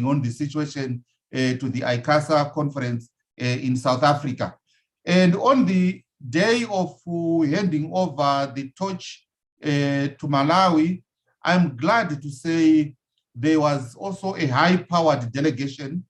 on the situation to the ICASA conference in South Africa. And on the day of handing over the torch to Malawi, I'm glad to say there was also a high-powered delegation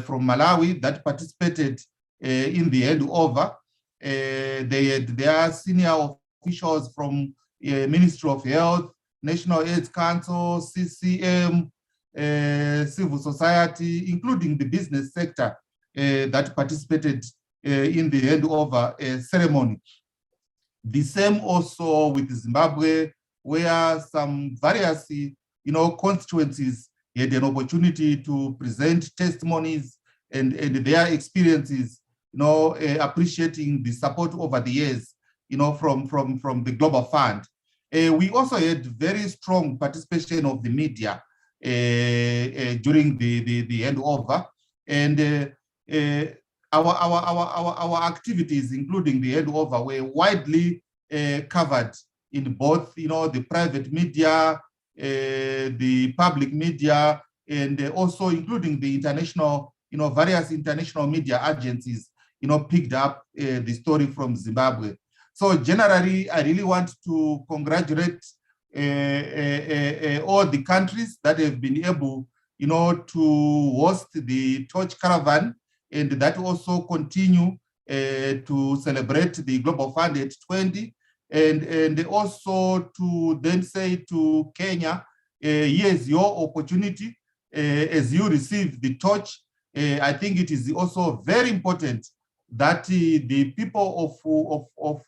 from Malawi that participated in the handover. They had their senior officials from Ministry of Health, National AIDS Council, CCM, civil society, including the business sector that participated in the handover ceremony. The same also with Zimbabwe, where some various constituencies had an opportunity to present testimonies and their experiences, appreciating the support over the years, from the Global Fund. We also had very strong participation of the media during the handover, and our activities, including the handover, were widely covered in both, the private media, the public media, and also including the international, various international media agencies, picked up the story from Zimbabwe. So generally, I really want to congratulate all the countries that have been able, to host the torch caravan, and that also continue to celebrate the Global Fund at 20, and also to then say to Kenya, here's your opportunity as you receive the torch. I think it is also very important that the people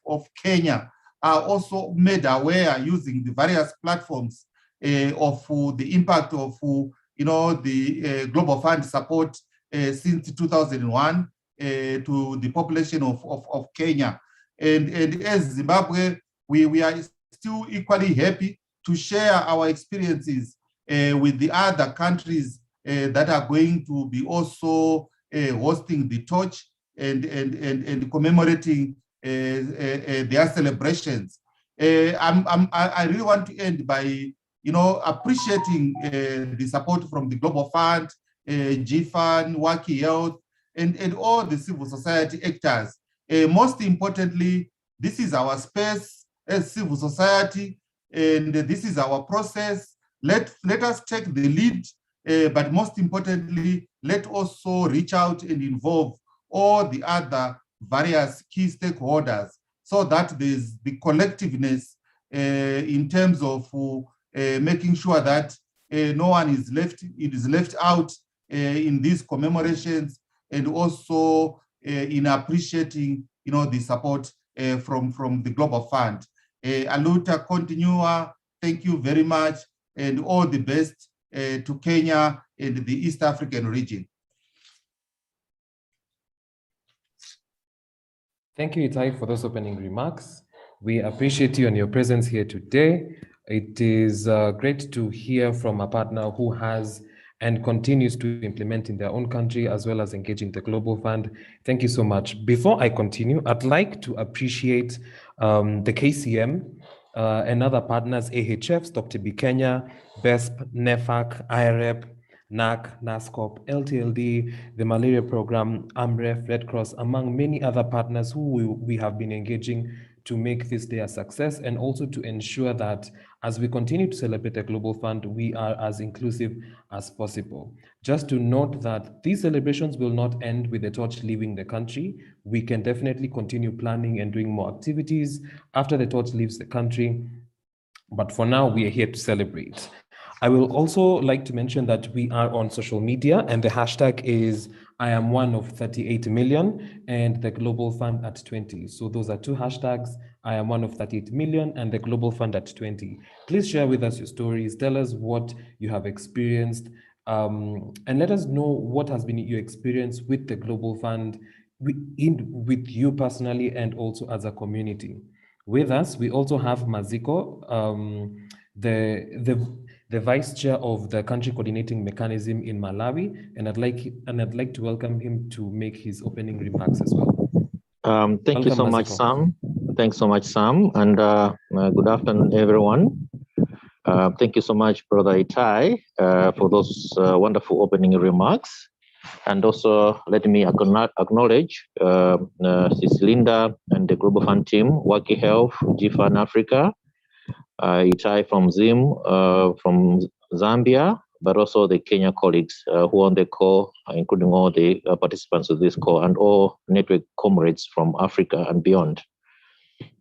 of Kenya are also made aware using the various platforms of the impact of the Global Fund support since 2001 to the population of Kenya. And as Zimbabwe, we are still equally happy to share our experiences with the other countries that are going to be also hosting the torch and commemorating their celebrations. I really want to end by appreciating the support from the Global Fund, GFAN, WACI Health, and all the civil society actors. Most importantly, this is our space as civil society, and this is our process. Let us take the lead, but most importantly, let also reach out and involve all the other various key stakeholders so that there's the collectiveness in terms of making sure that no one is left out in these commemorations, and also in appreciating the support from the Global Fund. Aluta continua, thank you very much, and all the best to Kenya and the East African region. Thank you, Itai, for those opening remarks. We appreciate you and your presence here today. It is great to hear from a partner who has and continues to implement in their own country, as well as engaging the Global Fund. Thank you so much. Before I continue, I'd like to appreciate the KCM and other partners, AHFs, Dr. B Kenya, BESP, NEFAC, IREP, NAC, NASCOP, LTLD, the Malaria Program, AMREF, Red Cross, among many other partners who we have been engaging to make this day a success, and also to ensure that as we continue to celebrate the Global Fund, we are as inclusive as possible. Just to note that these celebrations will not end with the torch leaving the country. We can definitely continue planning and doing more activities after the torch leaves the country. But for now, we are here to celebrate. I will also like to mention that we are on social media, and the hashtag is I am one of 38 million and the Global Fund at 20. So those are two hashtags, I am one of 38 million and the Global Fund at 20. Please share with us your stories, tell us what you have experienced, and let us know what has been your experience with the Global Fund, with you personally and also as a community. With us, we also have Maziko, the vice chair of the country coordinating mechanism in Malawi, and I'd like to welcome him to make his opening remarks as well. Thank you so much, Sam. Thanks so much, Sam, and good afternoon, everyone. Thank you so much, Brother Itai, for those wonderful opening remarks. And also, let me acknowledge Sis Linda and the Global Fund team, WACI Health, GFAN Africa, Itai from Zim, from Zambia, but also the Kenya colleagues who are on the call, including all the participants of this call, and all network comrades from Africa and beyond.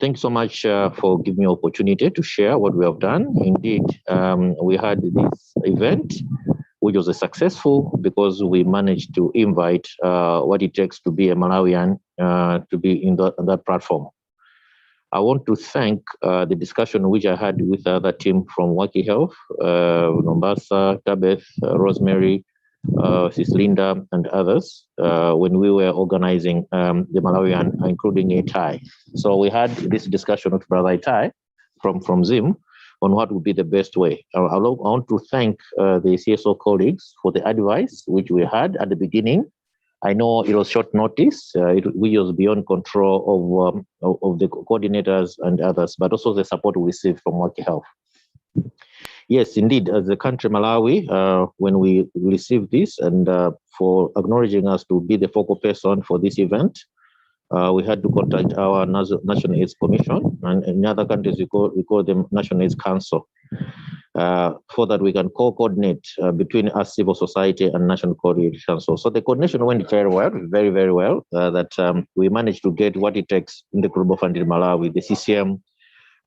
Thank you so much for giving me opportunity to share what we have done. Indeed, we had this event, which was a successful because we managed to invite what it takes to be a Malawian to be in that platform. I want to thank the discussion which I had with the other team from WACI Health, Nombasa, Tabeth, Rosemary, Sis Linda, and others when we were organizing the Malawian, including Itai. So we had this discussion with Brother Itai from Zim on what would be the best way. I want to thank the CSO colleagues for the advice which we had at the beginning. I know it was short notice, we was beyond control of the coordinators and others, but also the support we received from WACI Health. Yes, indeed, as a country, Malawi, when we received this and for acknowledging us to be the focal person for this event, we had to contact our National AIDS Commission, and in other countries we call them National AIDS Council, so that we can coordinate between us, civil society, and National Coordination Council. So the coordination went very well, very well. That we managed to get what it takes in the Global Fund in Malawi, the CCM,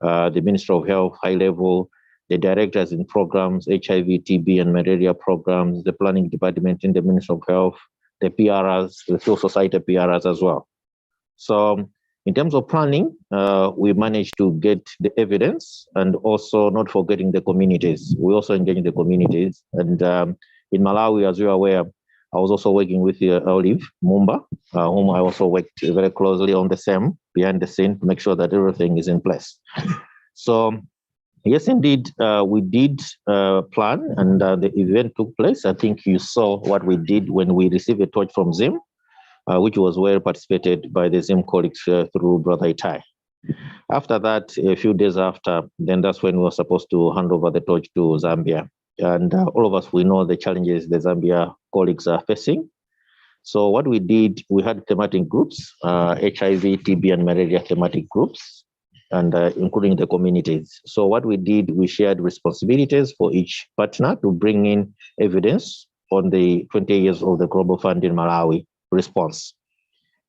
the Minister of Health, high level, the directors in programs, HIV, TB, and malaria programs, the planning department in the Ministry of Health, the PRs, the civil society PRs as well. So in terms of planning, we managed to get the evidence and also not forgetting the communities. We also engage the communities. And in Malawi, as you are aware, I was also working with Olive Mumba, whom I also worked very closely on the same behind the scene to make sure that everything is in place. So yes, indeed, we did plan and the event took place. I think you saw what we did when we received a torch from Zim, which was well participated by the Zim colleagues through Brother Itai. After that, a few days after, then that's when we were supposed to hand over the torch to Zambia. And all of us, we know the challenges the Zambia colleagues are facing. So what we did, we had thematic groups, HIV, TB, and malaria thematic groups, and including the communities. So what we did, we shared responsibilities for each partner to bring in evidence on the 20 years of the Global Fund in Malawi response.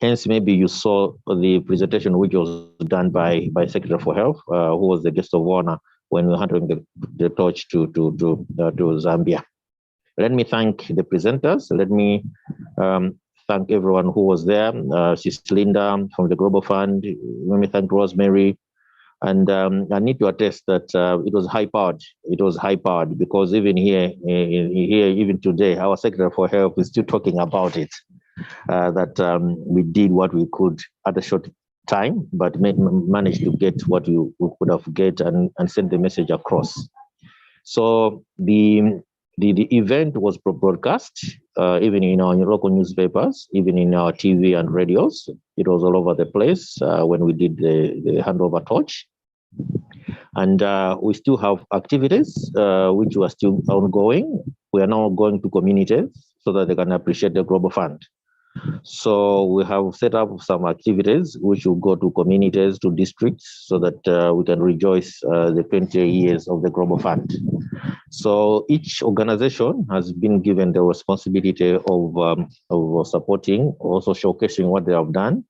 Hence, maybe you saw the presentation which was done by Secretary for Health, who was the guest of honor when we were handing the torch to Zambia. Let me thank the presenters. Let me thank everyone who was there. Sis Linda from the Global Fund. Let me thank Rosemary. And I need to attest that it was high-powered. It was high-powered because even here, even today, our Secretary for Health is still talking about it. That we did what we could at a short time, but managed to get what we could have get and send the message across. So the event was broadcast even in our local newspapers, even in our TV and radios. It was all over the place when we did the handover torch. And we still have activities which were still ongoing. We are now going to communities so that they can appreciate the Global Fund. So we have set up some activities which will go to communities, to districts, so that we can rejoice the 20 years of the Global Fund. So each organization has been given the responsibility of supporting, also showcasing what they have done,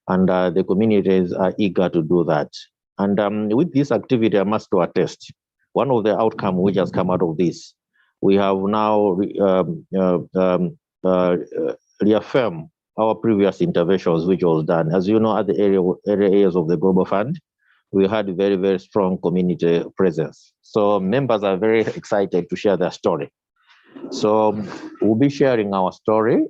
and the communities are eager to do that. And with this activity, I must attest, one of the outcomes which has come out of this, we have now reaffirm our previous interventions, which was done. As you know, at the areas of the Global Fund, we had very, very strong community presence. So members are very excited to share their story. So we'll be sharing our story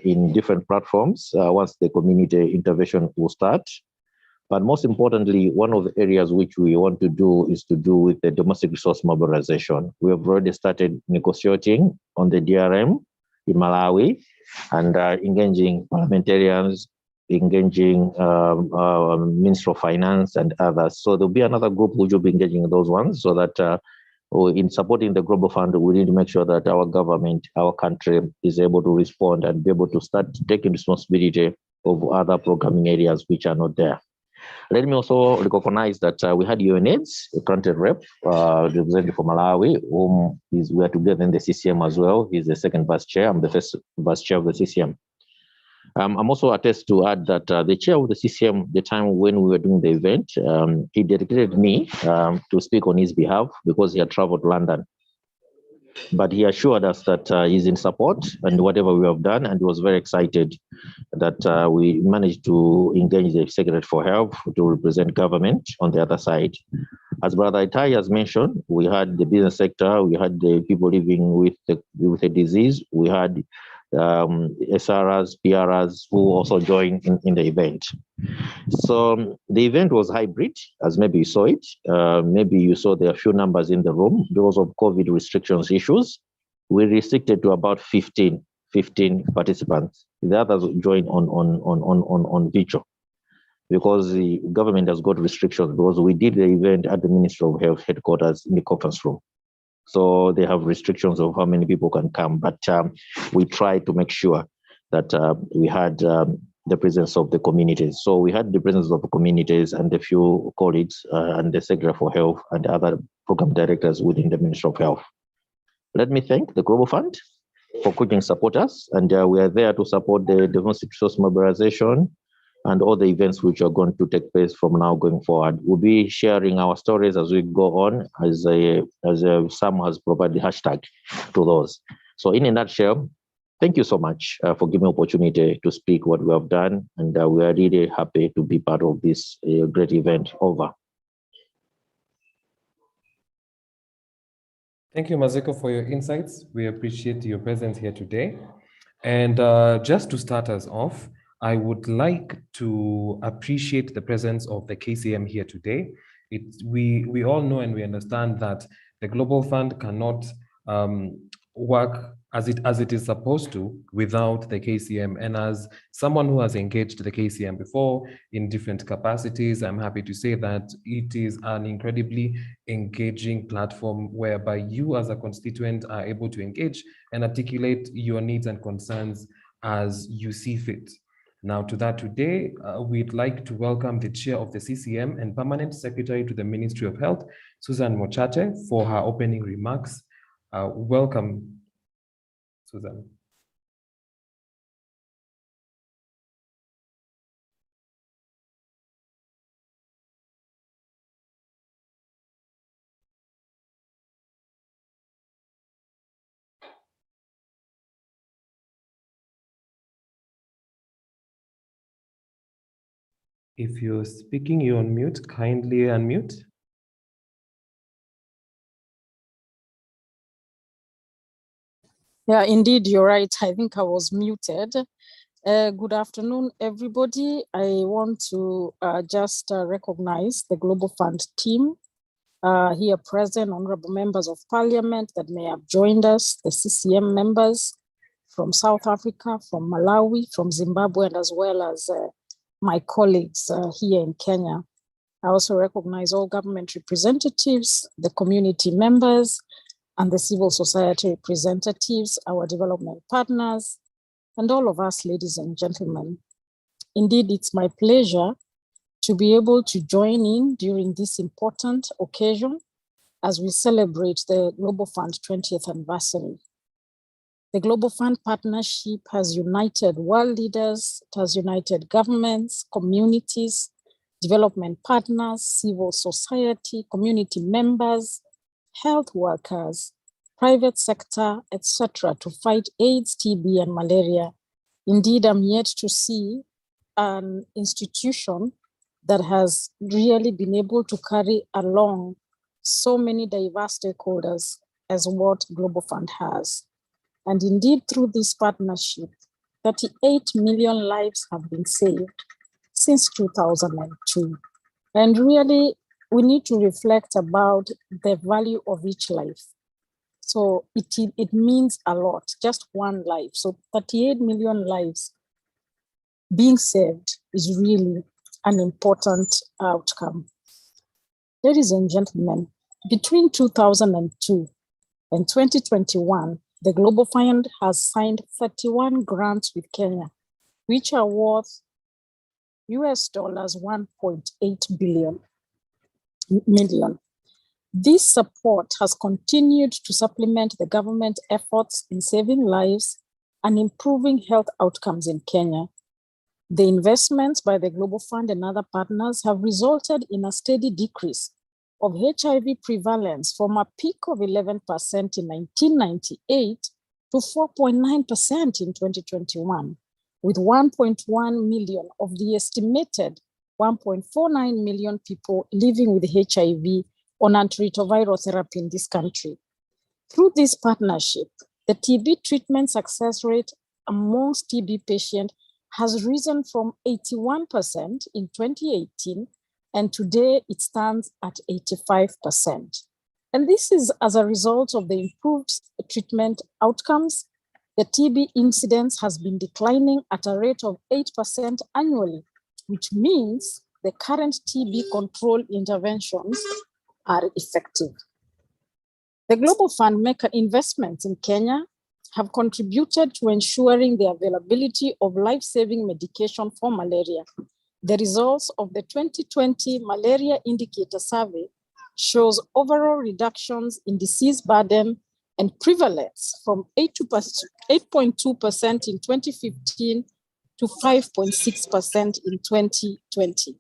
in different platforms once the community intervention will start. But most importantly, one of the areas which we want to do is to do with the domestic resource mobilization. We have already started negotiating on the DRM in Malawi and engaging parliamentarians, engaging Minister of Finance and others. So there'll be another group which will be engaging those ones so that in supporting the Global Fund, we need to make sure that our government, our country is able to respond and be able to start taking responsibility of other programming areas which are not there. Let me also recognize that we had UNAIDS, a country rep, represented from Malawi, whom we are together in the CCM as well. He's the second vice chair. I'm the first vice chair of the CCM. I'm also attest to add that the chair of the CCM, the time when we were doing the event, he dedicated me to speak on his behalf because he had traveled to London. But he assured us that he's in support and whatever we have done, and he was very excited that we managed to engage the Secretariat for Health to represent government on the other side. As Brother Itai has mentioned, we had the business sector, we had the people living with the disease, we had SRs, PRs who also joined in the event. So the event was hybrid, as maybe you saw it. Maybe you saw there are few numbers in the room because of COVID restrictions issues. We restricted to about 15 participants. The others joined on virtual because the government has got restrictions because we did the event at the Ministry of Health headquarters in the conference room. So they have restrictions of how many people can come, but we tried to make sure that we had the presence of the communities. So we had the presence of the communities and a few colleagues and the Secretary for Health and other program directors within the Ministry of Health. Let me thank the Global Fund for continuing to support us, and we are there to support the domestic resource mobilization and all the events which are going to take place from now going forward. We'll be sharing our stories as we go on, as Sam has provided the hashtag to those. So in a nutshell, thank you so much for giving me opportunity to speak what we have done, and we are really happy to be part of this great event. Over. Thank you, Mazeko, for your insights. We appreciate your presence here today. And just to start us off, I would like to appreciate the presence of the KCM here today. We all know and we understand that the Global Fund cannot work as it is supposed to without the KCM. And as someone who has engaged the KCM before in different capacities, I'm happy to say that it is an incredibly engaging platform whereby you as a constituent are able to engage and articulate your needs and concerns as you see fit. Now, to that today, we'd like to welcome the chair of the CCM and permanent secretary to the Ministry of Health, Susan Mochache, for her opening remarks. Welcome, Susan. If you're speaking, you're on mute. Kindly unmute. Yeah, indeed, you're right. I think I was muted. Good afternoon, everybody. I want to just recognize the Global Fund team here present, honorable members of parliament that may have joined us, the CCM members from South Africa, from Malawi, from Zimbabwe, and as well as my colleagues here in Kenya. I also recognize all government representatives, the community members, and the civil society representatives, our development partners, and all of us, ladies and gentlemen. Indeed, it's my pleasure to be able to join in during this important occasion as we celebrate the Global Fund 20th anniversary. The Global Fund partnership has united world leaders, it has united governments, communities, development partners, civil society, community members, health workers, private sector, etc., to fight AIDS, TB, and malaria. Indeed, I'm yet to see an institution that has really been able to carry along so many diverse stakeholders as what Global Fund has. And indeed, through this partnership, 38 million lives have been saved since 2002. And really, we need to reflect about the value of each life. So it means a lot, just one life. So 38 million lives being saved is really an important outcome. Ladies and gentlemen, Between 2002 and 2021, the Global Fund has signed 31 grants with Kenya, which are worth US dollars 1.8 million. This support has continued to supplement the government efforts in saving lives and improving health outcomes in Kenya. The investments by the Global Fund and other partners have resulted in a steady decrease of HIV prevalence from a peak of 11% in 1998 to 4.9% in 2021, with 1.1 million of the estimated 1.49 million people living with HIV on antiretroviral therapy in this country. Through this partnership, the TB treatment success rate amongst TB patients has risen from 81% in 2018, and today it stands at 85%. And this is as a result of the improved treatment outcomes. The TB incidence has been declining at a rate of 8% annually, which means the current TB control interventions are effective. The Global Fund maker investments in Kenya have contributed to ensuring the availability of life-saving medication for malaria. The results of the 2020 Malaria Indicator Survey shows overall reductions in disease burden and prevalence from 8.2% in 2015 to 5.6% in 2020.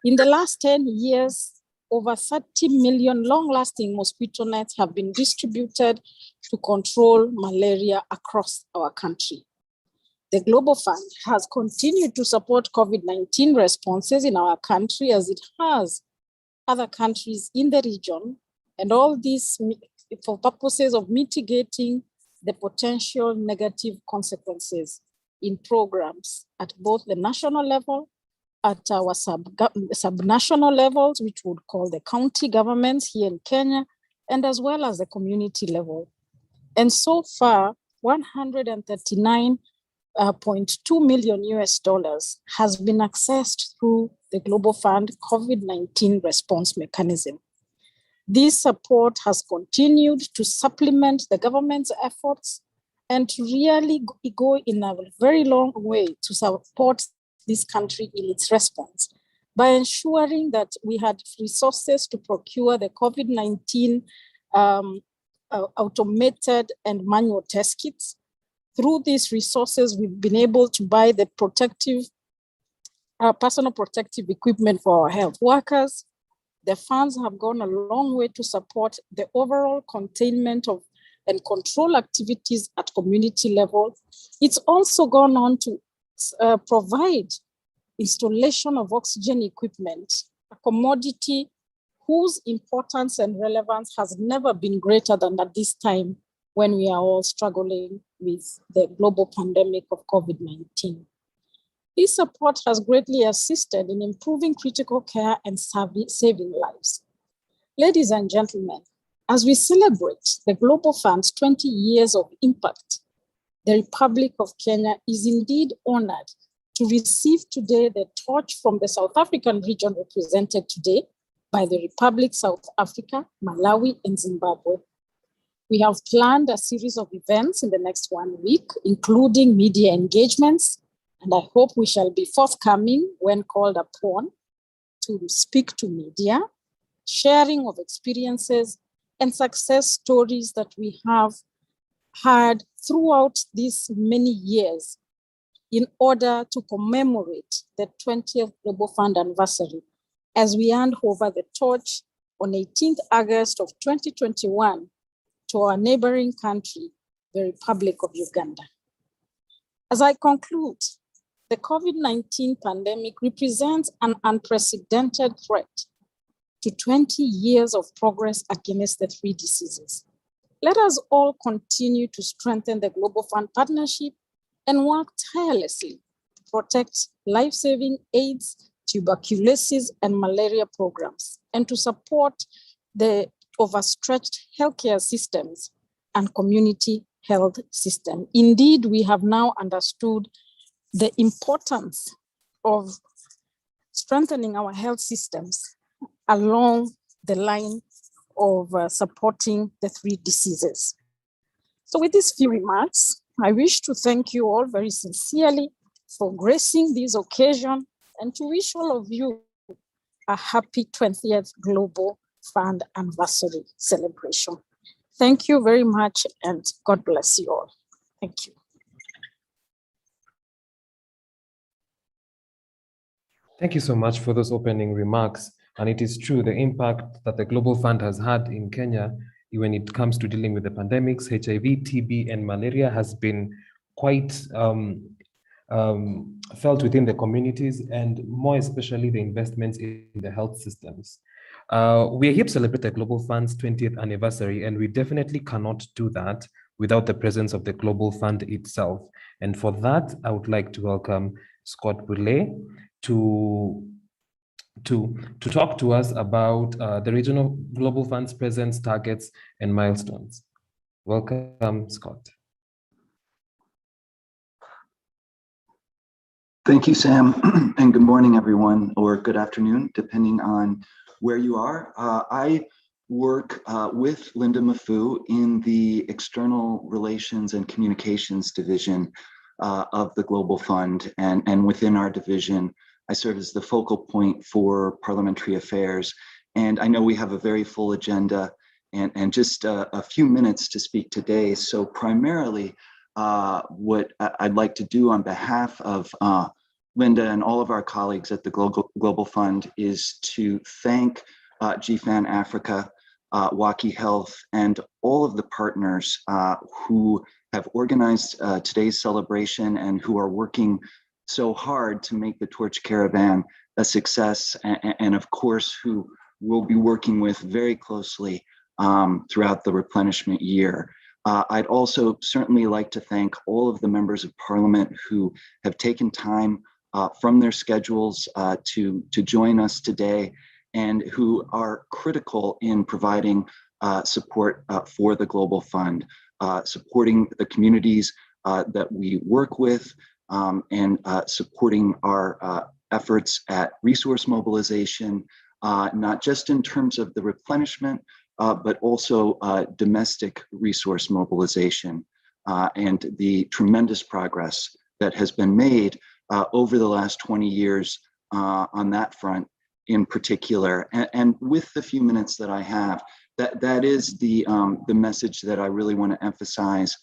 In the last 10 years, over 30 million long-lasting mosquito nets have been distributed to control malaria across our country. The Global Fund has continued to support COVID-19 responses in our country as it has other countries in the region, and all this for purposes of mitigating the potential negative consequences in programs at both the national level, at our sub-national levels, which would call the county governments here in Kenya, and as well as the community level. And so far, 139.2 million US dollars has been accessed through the Global Fund COVID-19 response mechanism. This support has continued to supplement the government's efforts and to really go in a very long way to support this country in its response by ensuring that we had resources to procure the COVID-19 automated and manual test kits. Through these resources, we've been able to buy the personal protective equipment for our health workers. The funds have gone a long way to support the overall containment of and control activities at community level. It's also gone on to provide installation of oxygen equipment, a commodity whose importance and relevance has never been greater than at this time when we are all struggling with the global pandemic of COVID-19. This support has greatly assisted in improving critical care and saving lives. Ladies and gentlemen, as we celebrate the Global Fund's 20 years of impact, the Republic of Kenya is indeed honored to receive today the torch from the South African region represented today by the Republic South Africa, Malawi, and Zimbabwe. We have planned a series of events in the next 1 week, including media engagements, and I hope we shall be forthcoming when called upon to speak to media, sharing of experiences and success stories that we have had throughout these many years in order to commemorate the 20th Global Fund anniversary as we hand over the torch on 18th August of 2021 to our neighboring country, the Republic of Uganda. As I conclude, the COVID-19 pandemic represents an unprecedented threat to 20 years of progress against the three diseases. Let us all continue to strengthen the Global Fund partnership and work tirelessly to protect life-saving AIDS, tuberculosis, and malaria programs, and to support the overstretched healthcare systems and community health system. Indeed, we have now understood the importance of strengthening our health systems along the line of supporting the three diseases. So with these few remarks, I wish to thank you all very sincerely for gracing this occasion and to wish all of you a happy 20th Global Fund Anniversary celebration. Thank you very much and God bless you all. Thank you. Thank you so much for those opening remarks. And it is true, the impact that the Global Fund has had in Kenya when it comes to dealing with the pandemics, HIV, TB, and malaria has been quite felt within the communities, and more especially the investments in the health systems. We are here to celebrate the Global Fund's 20th anniversary, and we definitely cannot do that without the presence of the Global Fund itself. And for that, I would like to welcome Scott Boulay to talk to us about the regional Global Fund's presence, targets, and milestones. Welcome, Scott. Thank you, Sam, and good morning, everyone, or good afternoon, depending on where you are. I work with Linda Mafu in the External Relations and Communications Division of the Global Fund, and within our division, I serve as the focal point for parliamentary affairs. And I know we have a very full agenda and just a few minutes to speak today. So primarily, what I'd like to do on behalf of Linda and all of our colleagues at the Global Fund is to thank GFAN Africa, WACI Health, and all of the partners who have organized today's celebration and who are working so hard to make the Torch Caravan a success, and of course, who we'll be working with very closely throughout the replenishment year. I'd also certainly like to thank all of the members of Parliament who have taken time from their schedules to join us today, and who are critical in providing support for the Global Fund, supporting the communities that we work with, and supporting our efforts at resource mobilization, not just in terms of the replenishment, but also domestic resource mobilization, and the tremendous progress that has been made over the last 20 years on that front in particular. And with the few minutes that I have, that is the message that I really want to emphasize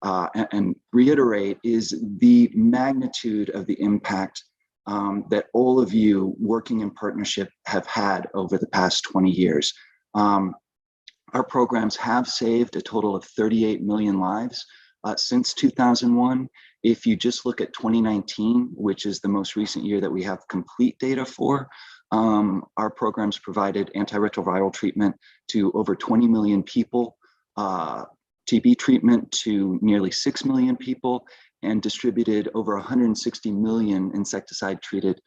and reiterate, is the magnitude of the impact that all of you working in partnership have had over the past 20 years. Our programs have saved a total of 38 million lives since 2001. If you just look at 2019, which is the most recent year that we have complete data for, our programs provided antiretroviral treatment to over 20 million people, TB treatment to nearly 6 million people, and distributed over 160 million insecticide-treated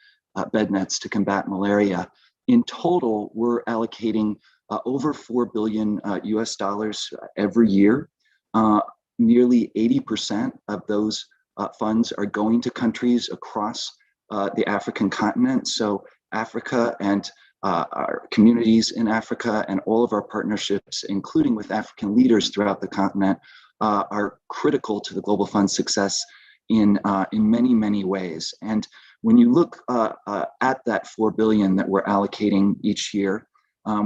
bed nets to combat malaria. In total, we're allocating over $4 billion US dollars every year. Nearly 80% of those funds are going to countries across the African continent. So Africa and our communities in Africa and all of our partnerships, including with African leaders throughout the continent, are critical to the Global Fund's success in many, many ways. And when you look at that $4 billion that we're allocating each year,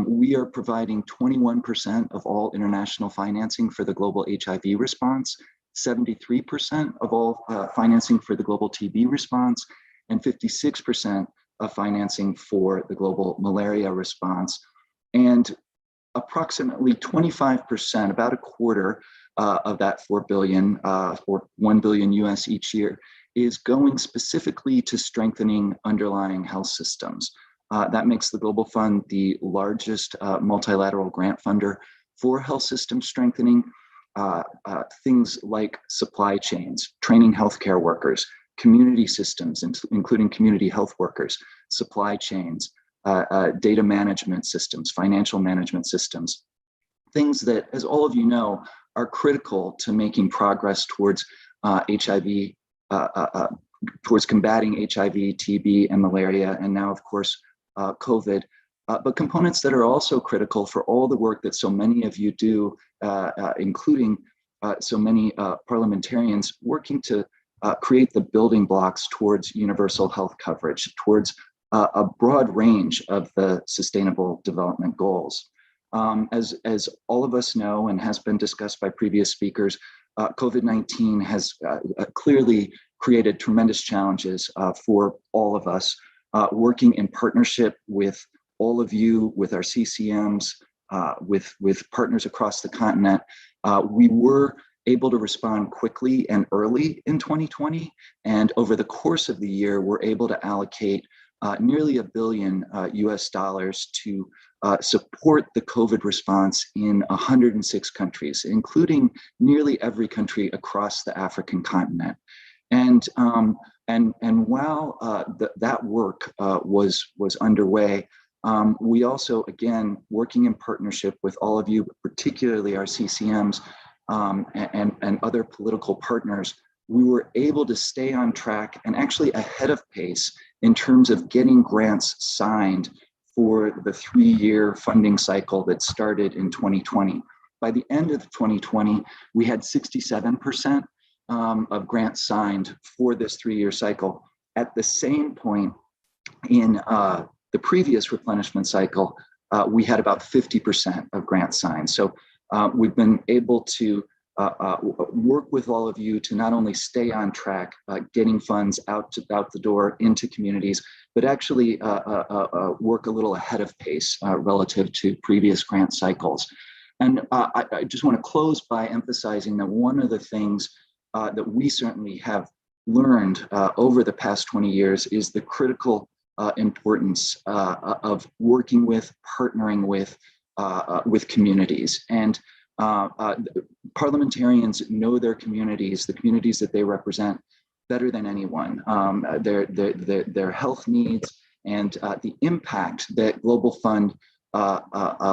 we are providing 21% of all international financing for the global HIV response, 73% of all financing for the global TB response, and 56% of financing for the global malaria response. And approximately 25%, about a quarter of that 4 billion, or 1 billion US each year, is going specifically to strengthening underlying health systems. That makes the Global Fund the largest multilateral grant funder for health system strengthening. Things like supply chains, training healthcare workers, community systems, including community health workers, supply chains, data management systems, financial management systems, things that, as all of you know, are critical to making progress towards HIV, towards combating HIV, TB, and malaria, and now, of course, COVID, but components that are also critical for all the work that so many of you do, including so many parliamentarians working to create the building blocks towards universal health coverage, towards a broad range of the Sustainable Development Goals. As all of us know and has been discussed by previous speakers, COVID-19 has clearly created tremendous challenges for all of us, working in partnership with all of you, with our CCMs, with partners across the continent. We were able to respond quickly and early in 2020, and over the course of the year, we're able to allocate nearly $1 billion US to support the COVID response in 106 countries, including nearly every country across the African continent. And while that work was underway, we also, again, working in partnership with all of you, particularly our CCMs and other political partners, we were able to stay on track and actually ahead of pace in terms of getting grants signed for the 3-year funding cycle that started in 2020. By the end of 2020, we had 67% of grants signed for this 3-year cycle. At the same point in the previous replenishment cycle, we had about 50% of grants signed. So we've been able to work with all of you to not only stay on track, getting funds out the door into communities, but actually work a little ahead of pace relative to previous grant cycles. And I just want to close by emphasizing that one of the things that we certainly have learned over the past 20 years is the critical importance of working with, partnering with communities. And parliamentarians know their communities, the communities that they represent, better than anyone. Their health needs and the impact that Global Fund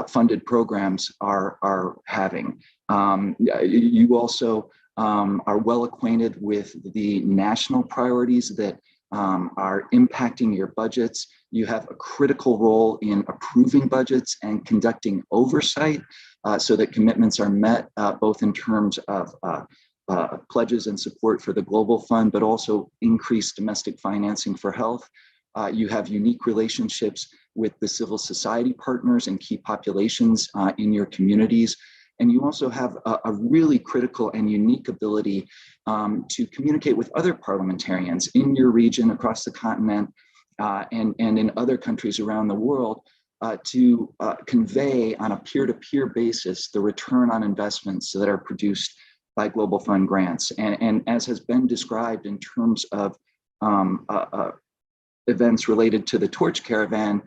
funded programs are having. You also are well acquainted with the national priorities that are impacting your budgets. You have a critical role in approving budgets and conducting oversight so that commitments are met, both in terms of pledges and support for the Global Fund, but also increased domestic financing for health. You have unique relationships with the civil society partners and key populations in your communities. And you also have a really critical and unique ability to communicate with other parliamentarians in your region, across the continent, and in other countries around the world to convey on a peer-to-peer basis the return on investments that are produced by Global Fund grants. And as has been described in terms of events related to the Torch Caravan,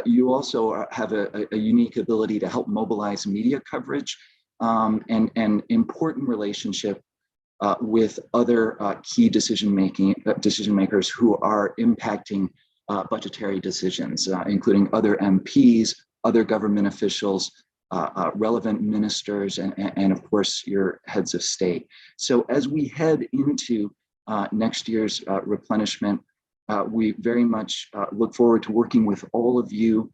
you also have a unique ability to help mobilize media coverage and important relationship with other key decision makers who are impacting budgetary decisions, including other MPs, other government officials, relevant ministers, and of course your heads of state. So as we head into next year's replenishment, we very much look forward to working with all of you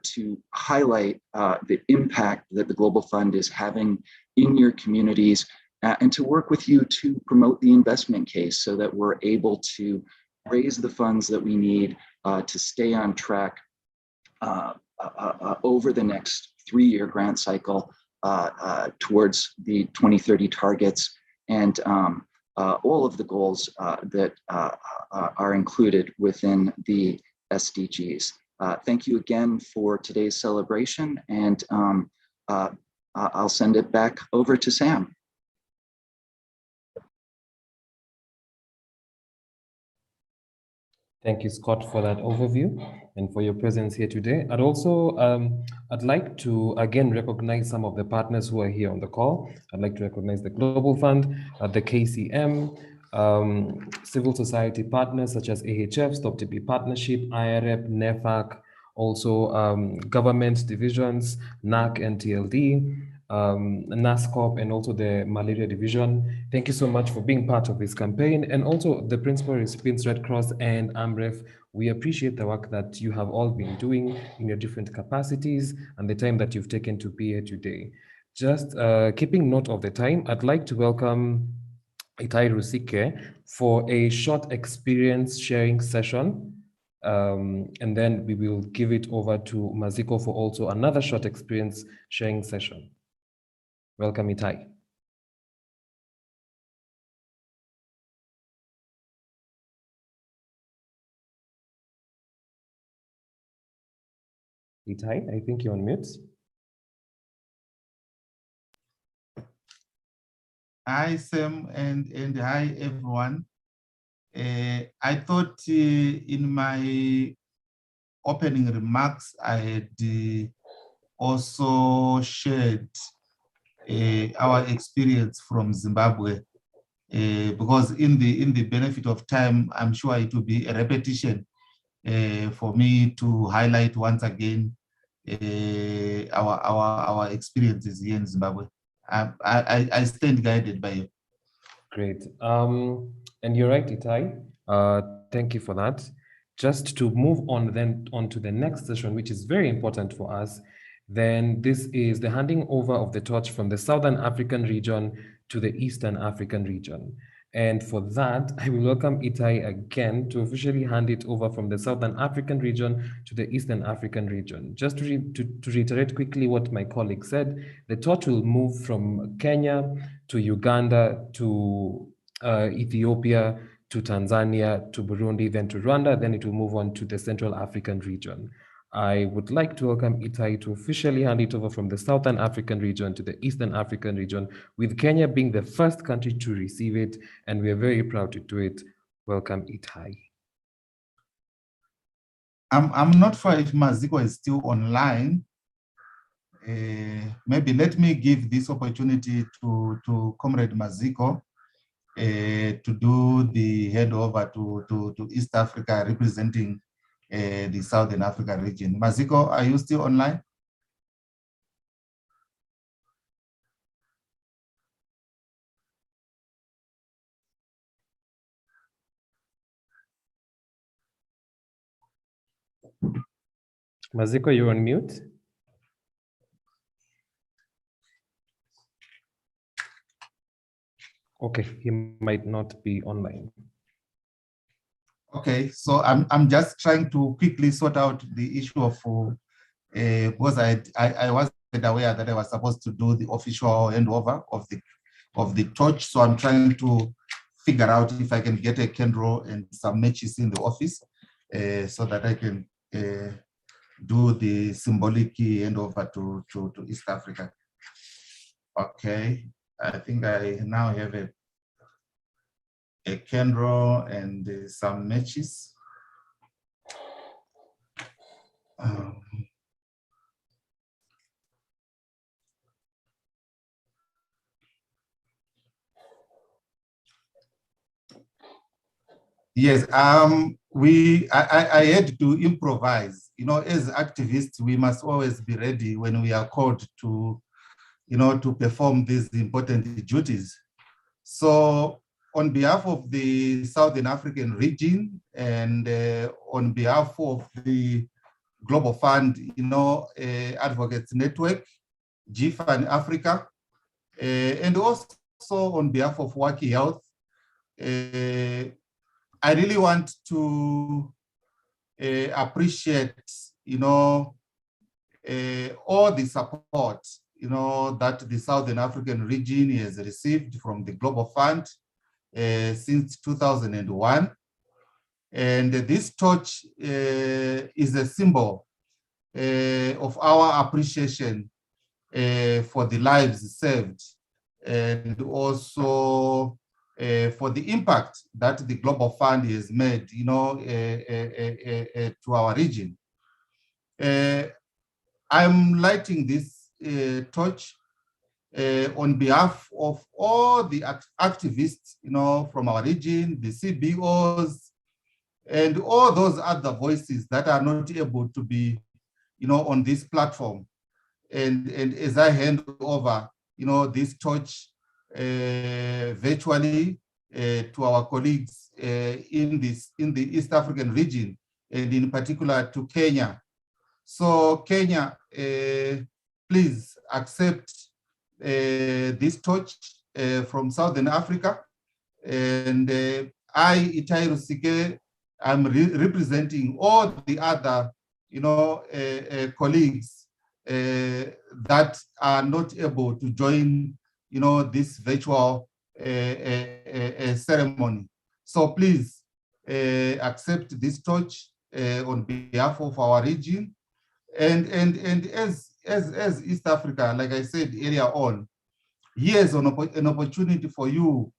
to highlight the impact that the Global Fund is having in your communities, and to work with you to promote the investment case so that we're able to raise the funds that we need to stay on track over the next 3-year grant cycle towards the 2030 targets and all of the goals that are included within the SDGs. Thank you again for today's celebration, and I'll send it back over to Sam. Thank you, Scott, for that overview and for your presence here today. I'd also, I'd like to again recognize some of the partners who are here on the call. I'd like to recognize the Global Fund, the KCM, civil society partners such as AHF, Stop TB Partnership, IREP, NEFAC, also government divisions, NAC and TLD, NASCOP, and also the Malaria Division. Thank you so much for being part of this campaign, and also the principal recipients, Red Cross and AMREF. We appreciate the work that you have all been doing in your different capacities and the time that you've taken to be here today. Just keeping note of the time, I'd like to welcome Itai Rusike for a short experience sharing session. And then we will give it over to Maziko for also another short experience sharing session. Welcome, Itai. Itai, I think you're on mute. Hi, Sam, and hi, everyone. I thought in my opening remarks, I had also shared our experience from Zimbabwe, because in the benefit of time, I'm sure it will be a repetition for me to highlight once again our experiences here in Zimbabwe. I stand guided by you. Great. And you're right, Itai. Thank you for that. Just to move on then on to the next session, which is very important for us, then this is the handing over of the torch from the Southern African region to the Eastern African region. And for that, I will welcome Itai again to officially hand it over from the Southern African region to the Eastern African region. Just to reiterate quickly what my colleague said, the torch will move from Kenya to Uganda to Ethiopia to Tanzania to Burundi, then to Rwanda, then it will move on to the Central African region. I would like to welcome Itai to officially hand it over from the Southern African region to the Eastern African region, with Kenya being the first country to receive it, and we are very proud to do it. Welcome, Itai. I'm not sure if Maziko is still online. Maybe let me give this opportunity to Comrade Maziko to do the handover to East Africa, representing the Southern Africa region. Maziko, are you still online? Maziko, you're on mute. Okay, he might not be online. Okay, so I'm just trying to quickly sort out the issue of because I wasn't aware that I was supposed to do the official handover of the torch. So I'm trying to figure out if I can get a candle and some matches in the office so that I can do the symbolic handover to East Africa. Okay, I think I now have a candle and some matches. Yes, I had to improvise. You know, as activists, we must always be ready when we are called to, you know, to perform these important duties. So on behalf of the Southern African region and on behalf of the Global Fund, you know, Advocates Network, GFAN Africa, and also on behalf of WACI Health, I really want to appreciate, you know, all the support, you know, that the Southern African region has received from the Global Fund since 2001. And this torch is a symbol of our appreciation for the lives saved, and also for the impact that the Global Fund has made, you know, to our region. I'm lighting this torch on behalf of all the activists, you know, from our region, the CBOs, and all those other voices that are not able to be, you know, on this platform. And as I hand over, this torch virtually to our colleagues in the East African region, and in particular to Kenya. So Kenya, please accept this torch from Southern Africa. And I, Itai Rusike, I'm representing all the other, colleagues that are not able to join, this virtual ceremony. So please accept this torch on behalf of our region. And as East Africa, like I said earlier on, here's an opportunity for you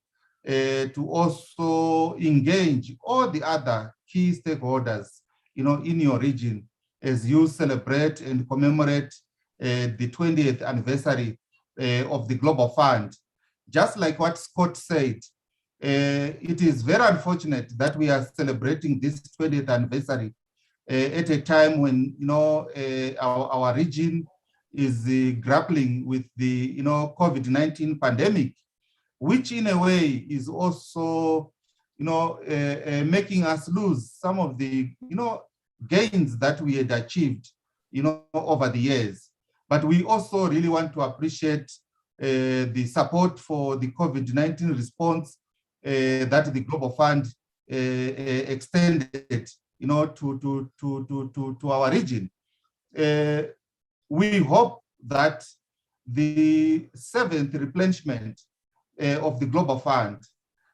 to also engage all the other key stakeholders, in your region as you celebrate and commemorate the 20th anniversary of the Global Fund. Just like what Scott said, it is very unfortunate that we are celebrating this 20th anniversary at a time when our region is grappling with the COVID-19 pandemic, which in a way is also making us lose some of the gains that we had achieved over the years. But we also really want to appreciate the support for the COVID-19 response that the Global Fund extended to our region. We hope that the 7th replenishment of the Global Fund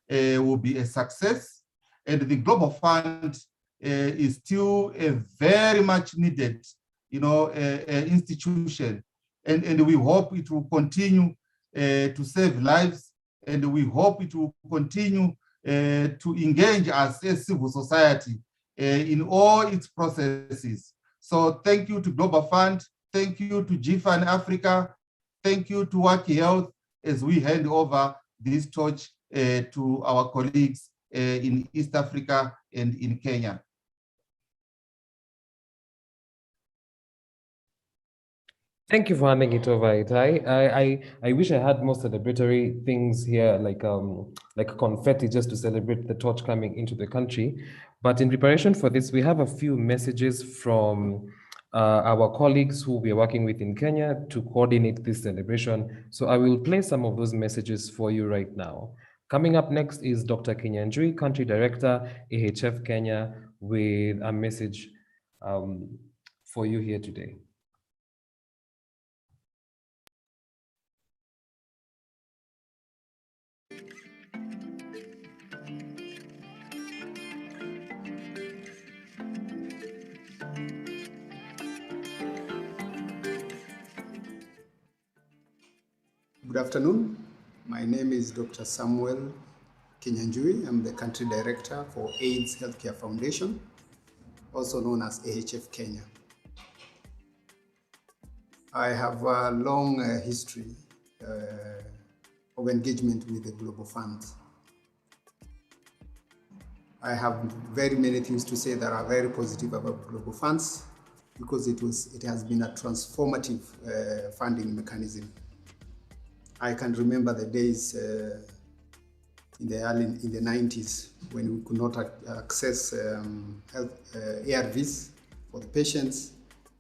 will be a success, and the Global Fund is still a very much needed institution, and we hope it will continue to save lives, and we hope it will continue to engage us as civil society in all its processes. So thank you to Global Fund, thank you to GFAN Africa, thank you to WACI Health as we hand over this torch to our colleagues in East Africa and in Kenya. Thank you for handing it over, Itai. I wish I had more celebratory things here, like confetti, just to celebrate the torch coming into the country. But in preparation for this, we have a few messages from our colleagues who we are working with in Kenya to coordinate this celebration. So I will play some of those messages for you right now. Coming up next is Dr. Kinyanjui, Country Director, AHF Kenya, with a message for you here today. Good afternoon. My name is Dr. Samuel Kinyanjui. I'm the Country Director for AIDS Healthcare Foundation, also known as AHF Kenya. I have a long history of engagement with the Global Fund. I have very many things to say that are very positive about Global Funds because it has been a transformative funding mechanism. I can remember the days in the 90s when we could not access ARVs for the patients,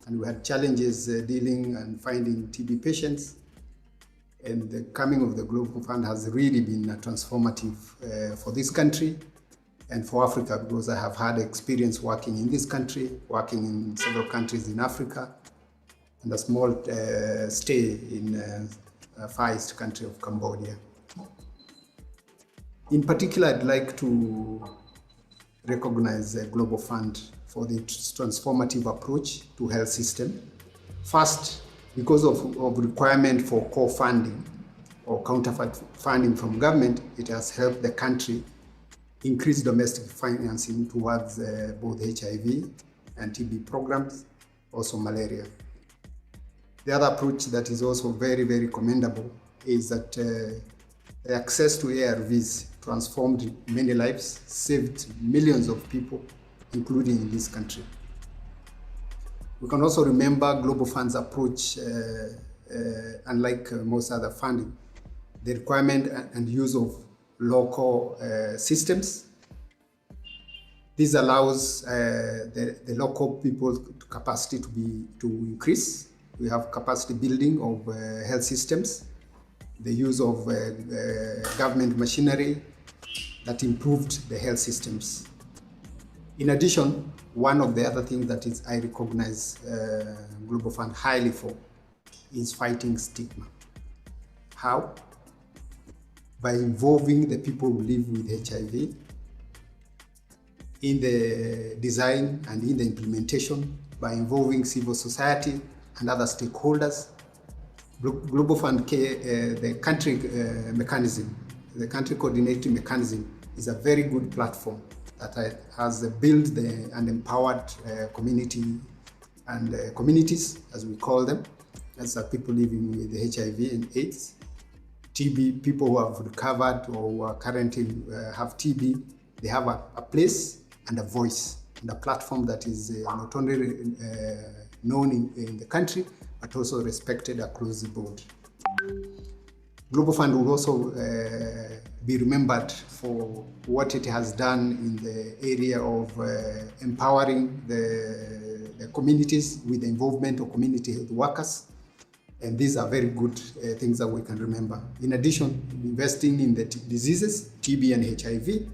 and we had challenges dealing and finding TB patients. And the coming of the Global Fund has really been transformative for this country and for Africa, because I have had experience working in this country, working in several countries in Africa, and a small stay in Far East country of Cambodia. In particular, I'd like to recognize the Global Fund for the transformative approach to health system. First, because of requirement for core funding or counterfeit funding from government, it has helped the country increase domestic financing towards both HIV and TB programs, also malaria. The other approach that is also very, very commendable is that the access to ARVs transformed many lives, saved millions of people, including in this country. We can also remember Global Fund's approach, unlike most other funding, the requirement and use of local systems. This allows the local people capacity to increase. We have capacity building of health systems, the use of government machinery that improved the health systems. In addition, one of the other things that is I recognize Global Fund highly for is fighting stigma. How? By involving the people who live with HIV in the design and in the implementation, by involving civil society and other stakeholders. Global Fund, the country mechanism, the country coordinating mechanism is a very good platform that has built and empowered community and communities, as we call them, as people living with HIV and AIDS. TB, people who have recovered or who are currently have TB, they have a place and a voice and a platform that is not only known in the country, but also respected across the board. Global Fund will also be remembered for what it has done in the area of empowering the communities with the involvement of community health workers. And these are very good things that we can remember. In addition, investing in the diseases, TB and HIV,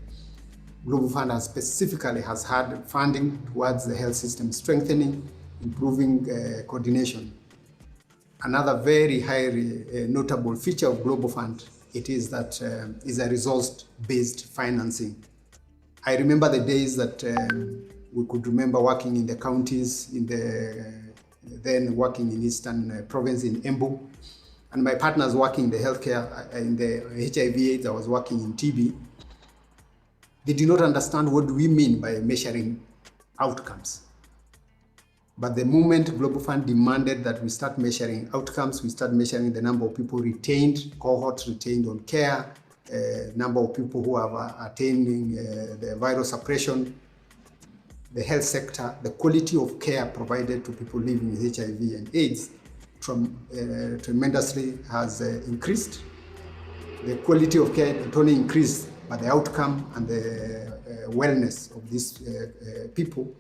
Global Fund specifically has had funding towards the health system strengthening, improving coordination. Another very highly notable feature of Global Fund, it is that is a results-based financing. I remember the days that we could remember working in the counties, then working in Eastern Province in Embu, and my partners working in the healthcare, in the HIV/AIDS, I was working in TB. They did not understand what we mean by measuring outcomes. But the moment Global Fund demanded that we start measuring outcomes, we start measuring the number of people retained, cohorts retained on care, number of people who are attaining the viral suppression, the health sector, the quality of care provided to people living with HIV and AIDS tremendously has increased. The quality of care not only increased, but the outcome and the wellness of these people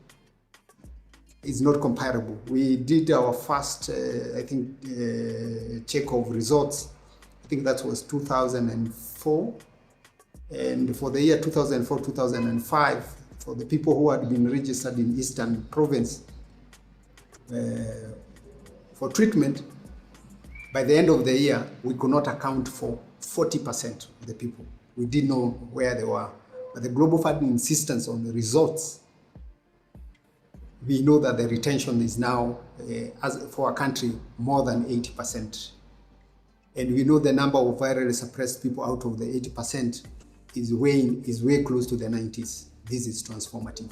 is not comparable. We did our first, I think, check of results. I think that was 2004. And for the year 2004-2005, for the people who had been registered in Eastern Province for treatment, by the end of the year, we could not account for 40% of the people. We didn't know where they were. But the Global Fund insistence on the results, we know that the retention is now, as for our country, more than 80%. And we know the number of virally suppressed people out of the 80% is way close to the 90s. This is transformative.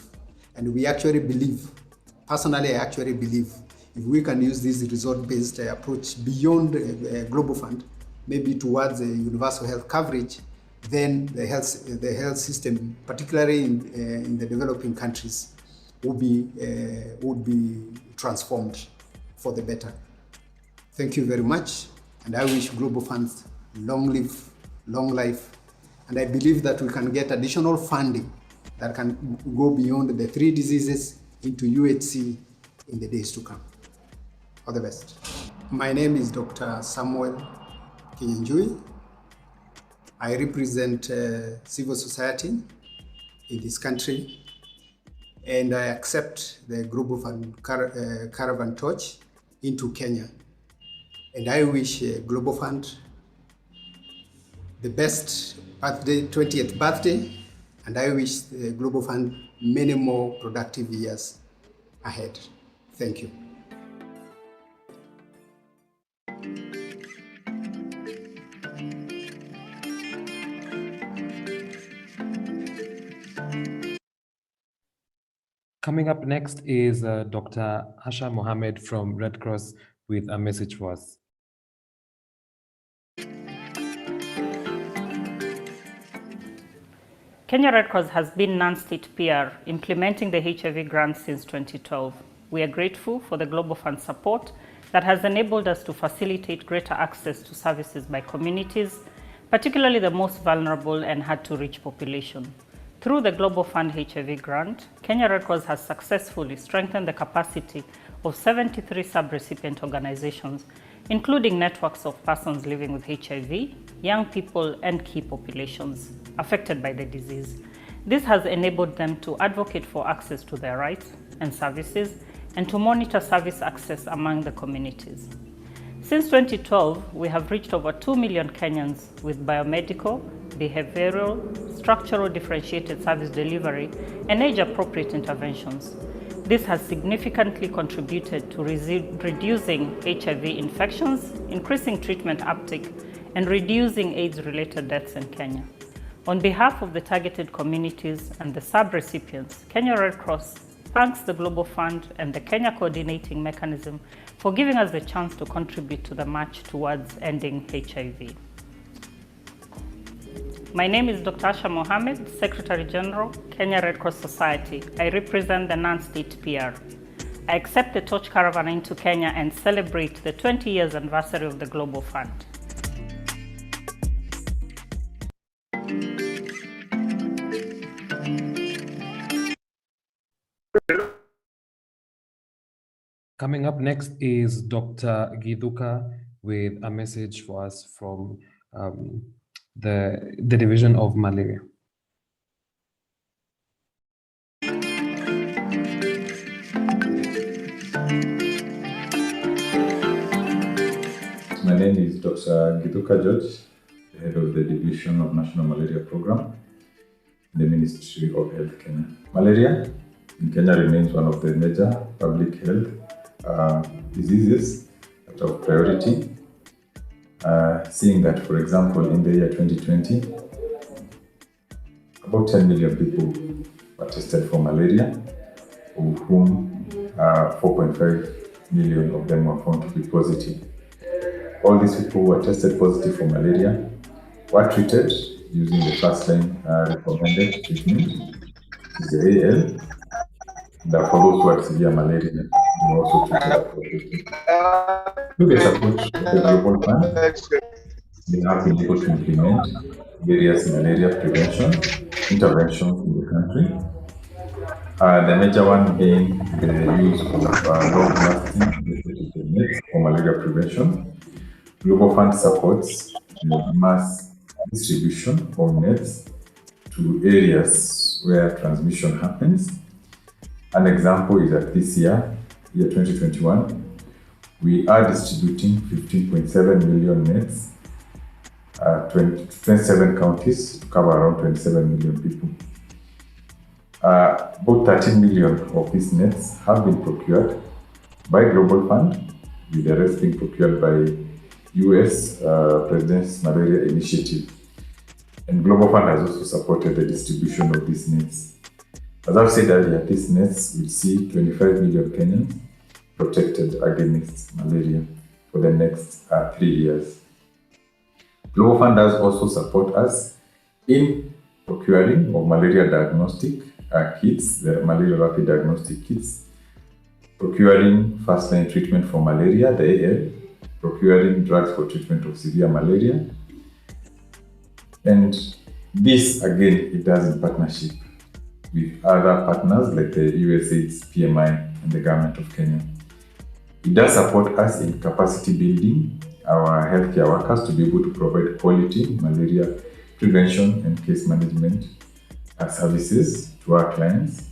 And we actually believe, personally, I actually believe, if we can use this result-based approach beyond Global Fund, maybe towards universal health coverage, then the health system, particularly in the developing countries, would be transformed for the better. Thank you very much, and I wish Global Funds long life, and I believe that we can get additional funding that can go beyond the 3 diseases into UHC in the days to come. All the best. My name is Dr. Samuel Kinyanjui. I represent civil society in this country, and I accept the Global Fund caravan torch into Kenya. And I wish Global Fund the best birthday, 20th birthday, and I wish the Global Fund many more productive years ahead. Thank you. Coming up next is Dr. Asha Mohammed from Red Cross with a message for us. Kenya Red Cross has been non-state peer implementing the HIV grant since 2012. we are grateful for the Global Fund support that has enabled us to facilitate greater access to services by communities, particularly the most vulnerable and hard-to-reach population. Through the Global Fund HIV grant, Kenya Red Cross has successfully strengthened the capacity of 73 sub-recipient organizations, including networks of persons living with HIV, young people, and key populations affected by the disease. This has enabled them to advocate for access to their rights and services and to monitor service access among the communities. Since 2012, we have reached over 2 million Kenyans with biomedical, behavioral, structural differentiated service delivery, and age-appropriate interventions. This has significantly contributed to reducing HIV infections, increasing treatment uptake, and reducing AIDS-related deaths in Kenya. On behalf of the targeted communities and the sub-recipients, Kenya Red Cross thanks the Global Fund and the Kenya Coordinating Mechanism for giving us the chance to contribute to the march towards ending HIV. My name is Dr. Asha Mohammed, Secretary General, Kenya Red Cross Society. I represent the non-state PR. I accept the torch caravan into Kenya and celebrate the 20 years anniversary of the Global Fund. Coming up next is Dr. Giduka with a message for us from the Division of Malaria. My name is Dr. Giduka George, the head of the Division of National Malaria Program in the Ministry of Health, Kenya. Malaria in Kenya remains one of the major public health diseases that are of priority. Seeing that, for example, in the year 2020, about 10 million people were tested for malaria, of whom 4.5 million of them were found to be positive. All these people who were tested positive for malaria were treated using the first-line recommended treatment, which is the AL. And for those who had severe malaria, they were also treated appropriately. Through the support of the Global Fund, they have been able to implement various malaria prevention interventions in the country. The major one being the use of long-lasting nets for malaria prevention. Global Fund supports the mass distribution of nets to areas where transmission happens. An example is that this year 2021, we are distributing 15.7 million nets, 27 counties to cover around 27 million people. About 13 million of these nets have been procured by Global Fund, with the rest being procured by US President's Malaria Initiative. And Global Fund has also supported the distribution of these nets. As I've said earlier, these nets will see 25 million Kenyans protected against malaria for the next 3 years. Global Fund does also support us in procuring of malaria diagnostic kits, the malaria rapid diagnostic kits, procuring first-line treatment for malaria, the AL, procuring drugs for treatment of severe malaria. And this, again, it does in partnership with other partners like the USAID's PMI and the government of Kenya. It does support us in capacity building our healthcare workers to be able to provide quality malaria prevention and case management services to our clients.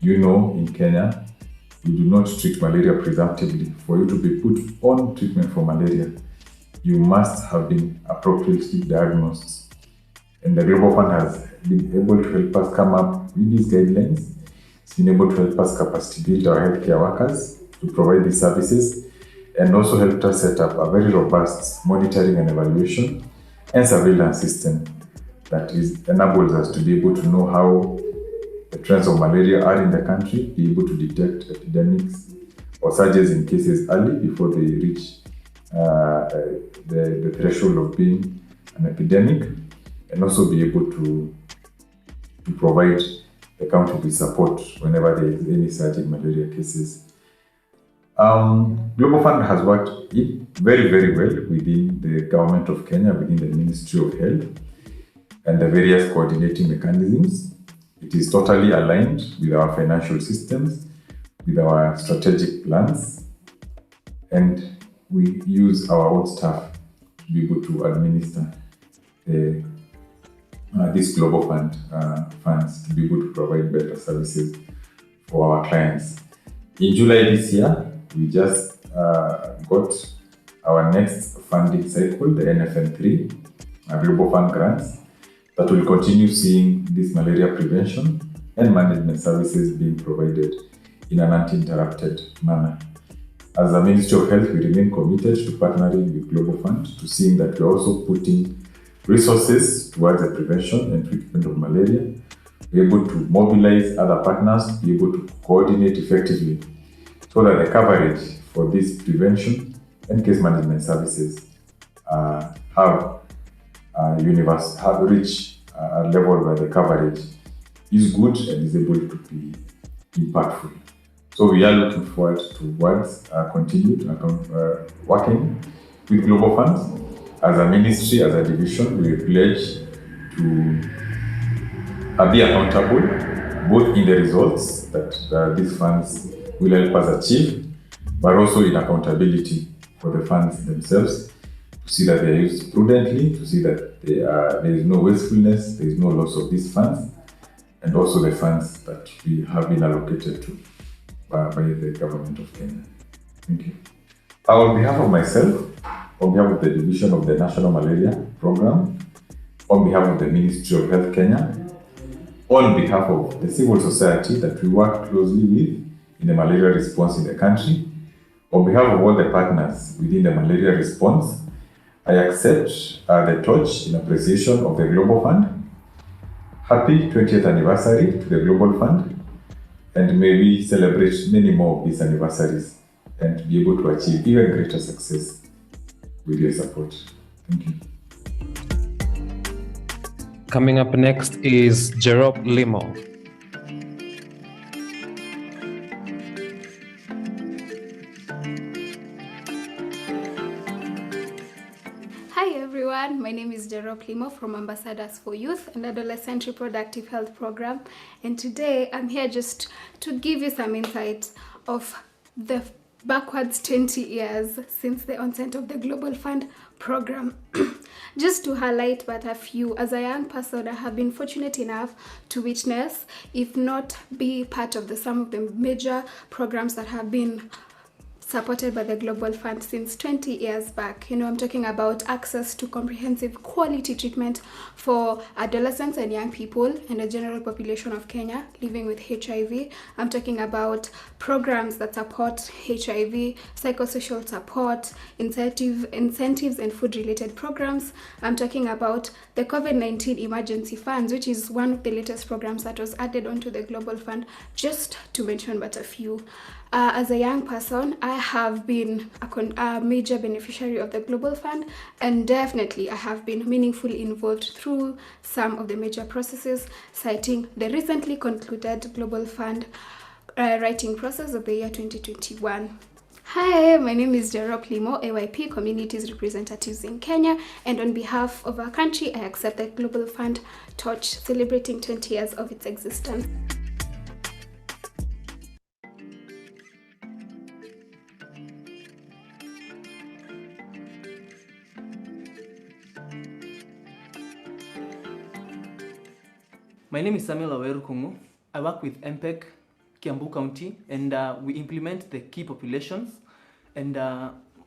You know, in Kenya, we do not treat malaria presumptively. For you to be put on treatment for malaria, you must have been appropriately diagnosed. And the Global Fund has been able to help us come up with these guidelines. It's been able to help us capacity build our healthcare workers to provide these services, and also helped us set up a very robust monitoring and evaluation and surveillance system that enables us to be able to know how the trends of malaria are in the country, be able to detect epidemics or surges in cases early before they reach the threshold of being an epidemic, and also be able to provide the county with support whenever there is any surge in malaria cases. Global Fund has worked very, very well within the government of Kenya, within the Ministry of Health, and the various coordinating mechanisms. It is totally aligned with our financial systems, with our strategic plans, and we use our own staff to be able to administer this Global Fund funds to be able to provide better services for our clients. In July this year, we just got our next funding cycle, the NFN3, Global Fund grants, that will continue seeing this malaria prevention and management services being provided in an uninterrupted manner. As a Ministry of Health, we remain committed to partnering with Global Fund to seeing that we're also putting resources towards the prevention and treatment of malaria. We're able to mobilize other partners, be able to coordinate effectively so that the coverage for this prevention and case management services have reached a level where the coverage is good and is able to be impactful. So we are looking forward towards continued working with Global Funds. As a ministry, as a division, we pledge to be accountable both in the results that these funds will help us achieve, but also in accountability for the funds themselves, to see that they are used prudently, to see that there is no wastefulness, there is no loss of these funds, and also the funds that we have been allocated to by the government of Kenya. Thank you. On behalf of myself, on behalf of the Division of the National Malaria Program, on behalf of the Ministry of Health Kenya, on behalf of the civil society that we work closely with in the malaria response in the country, on behalf of all the partners within the malaria response, I accept the torch in appreciation of the Global Fund. Happy 20th anniversary to the Global Fund, and may we celebrate many more of these anniversaries and be able to achieve even greater success with your support. Thank you. Coming up next is Jerop Limo. Hi everyone, my name is Jerop Limo from Ambassadors for Youth and Adolescent Reproductive Health Program, and today I'm here just to give you some insight of the backwards 20 years since the onset of the Global Fund program. Just to highlight but a few, as a young person, I have been fortunate enough to witness, if not be part of some of the major programs that have been supported by the Global Fund since 20 years back. I'm talking about access to comprehensive quality treatment for adolescents and young people and the general population of Kenya living with HIV. I'm talking about programs that support HIV, psychosocial support, incentives and food-related programs. I'm talking about the COVID-19 emergency funds, which is one of the latest programs that was added onto the Global Fund, just to mention but a few. As a young person, I have been a major beneficiary of the Global Fund, and definitely I have been meaningfully involved through some of the major processes, citing the recently concluded Global Fund writing process of the year 2021. Hi, my name is Jerop Limo, AYP Communities Representatives in Kenya, and on behalf of our country, I accept the Global Fund torch celebrating 20 years of its existence. My name is Samuel Aweru Kungu. I work with MPEG Kiambu County, and we implement the key populations, and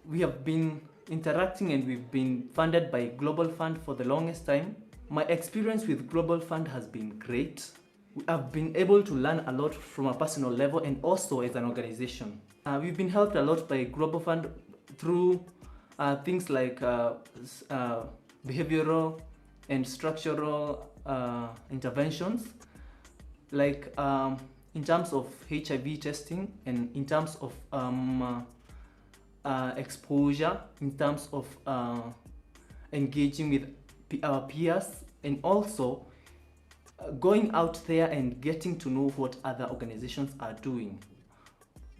we have been interacting and we've been funded by Global Fund for the longest time. My experience with Global Fund has been great. I've been able to learn a lot from a personal level and also as an organization. We've been helped a lot by Global Fund through things like behavioral and structural interventions, like in terms of HIV testing and in terms of exposure, in terms of engaging with our peers, and also going out there and getting to know what other organizations are doing.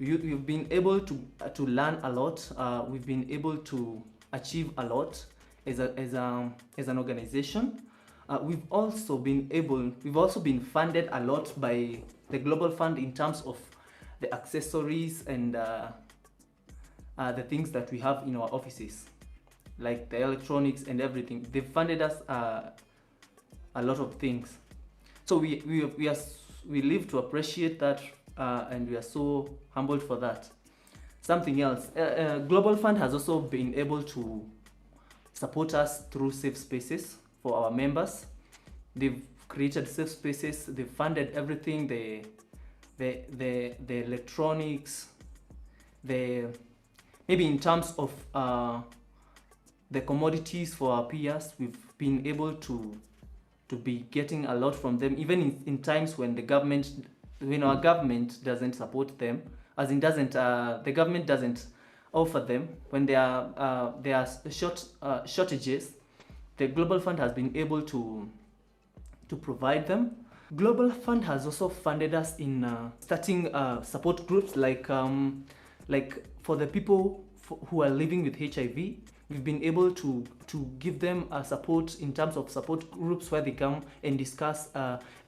we've been able to learn a lot. We've been able to achieve a lot as an organization. We've also been funded a lot by the Global Fund in terms of the accessories and the things that we have in our offices, like the electronics and everything. They've funded us a lot of things. So we live to appreciate that, and we are so humbled for that. Something else, Global Fund has also been able to support us through safe spaces for our members. They've created safe spaces. They've funded everything, the electronics, maybe in terms of the commodities for our peers. We've been able to be getting a lot from them, even in times when our government doesn't support them, the government doesn't offer them, when there are shortages. The Global Fund has been able to provide them. Global Fund has also funded us in starting support groups, like for the people who are living with HIV. We've been able to give them support in terms of support groups where they come and discuss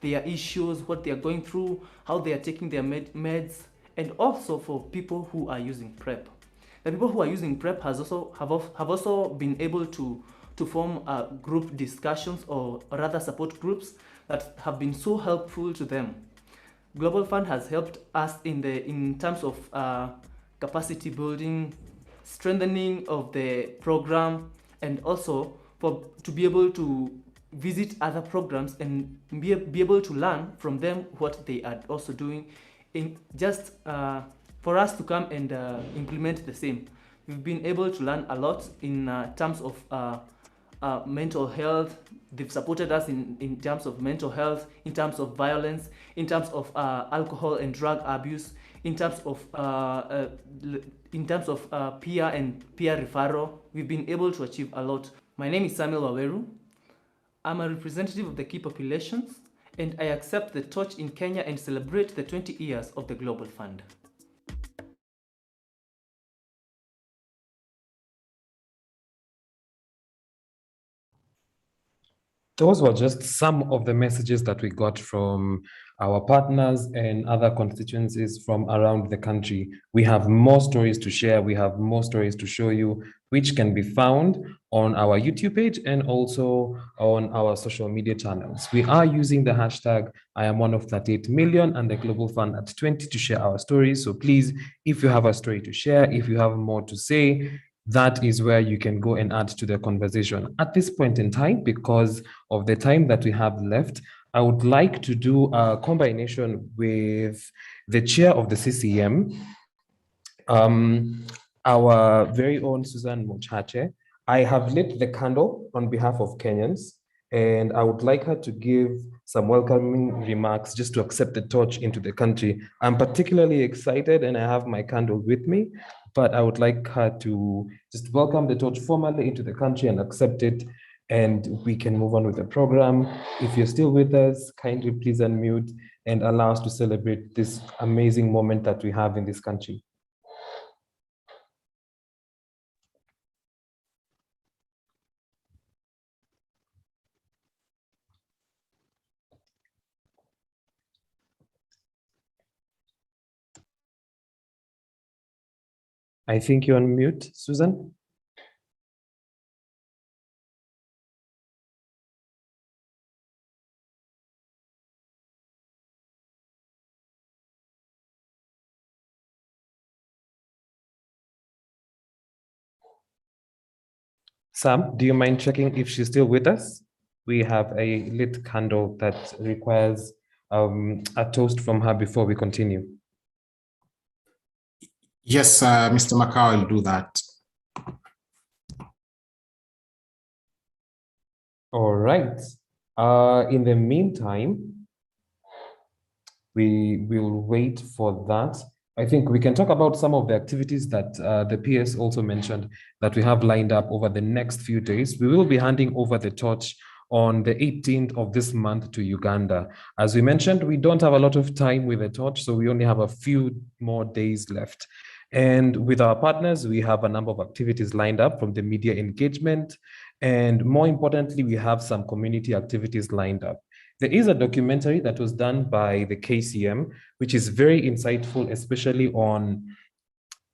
their issues, what they are going through, how they are taking their meds, and also for people who are using PrEP. The people who are using PrEP have also been able to form group discussions, or rather support groups, that have been so helpful to them. Global Fund has helped us in terms of capacity building, strengthening of the program, and also to be able to visit other programs and be able to learn from them what they are also doing, in just for us to come and implement the same. We've been able to learn a lot in terms of mental health. They've supported us in terms of mental health, in terms of violence, in terms of alcohol and drug abuse, in terms of peer referral. We've been able to achieve a lot. My name is Samuel Waweru. I'm a representative of the key populations, and I accept the torch in Kenya and celebrate the 20 years of the Global Fund. Those were just some of the messages that we got from our partners and other constituencies from around the country. We have more stories to share. We have more stories to show you, which can be found on our YouTube page and also on our social media channels. We are using the hashtag I am one of 38 million and the Global Fund at 20 to share our stories. So please, if you have a story to share, if you have more to say, that is where you can go and add to the conversation. At this point in time, because of the time that we have left, I would like to do a combination with the chair of the CCM, our very own Susan Mochache. I have lit the candle on behalf of Kenyans, and I would like her to give some welcoming remarks just to accept the torch into the country. I'm particularly excited, and I have my candle with me, but I would like her to just welcome the torch formally into the country and accept it, and we can move on with the program. If you're still with us, kindly please unmute and allow us to celebrate this amazing moment that we have in this country. I think you're on mute, Susan. Sam, do you mind checking if she's still with us? We have a lit candle that requires a toast from her before we continue. Yes, Mr. Makau will do that. All right. In the meantime, we will wait for that. I think we can talk about some of the activities that the PS also mentioned that we have lined up over the next few days. We will be handing over the torch on the 18th of this month to Uganda. As we mentioned, we don't have a lot of time with the torch, so we only have a few more days left. And with our partners, we have a number of activities lined up, from the media engagement, and more importantly, we have some community activities lined up. There is a documentary that was done by the KCM, which is very insightful, especially on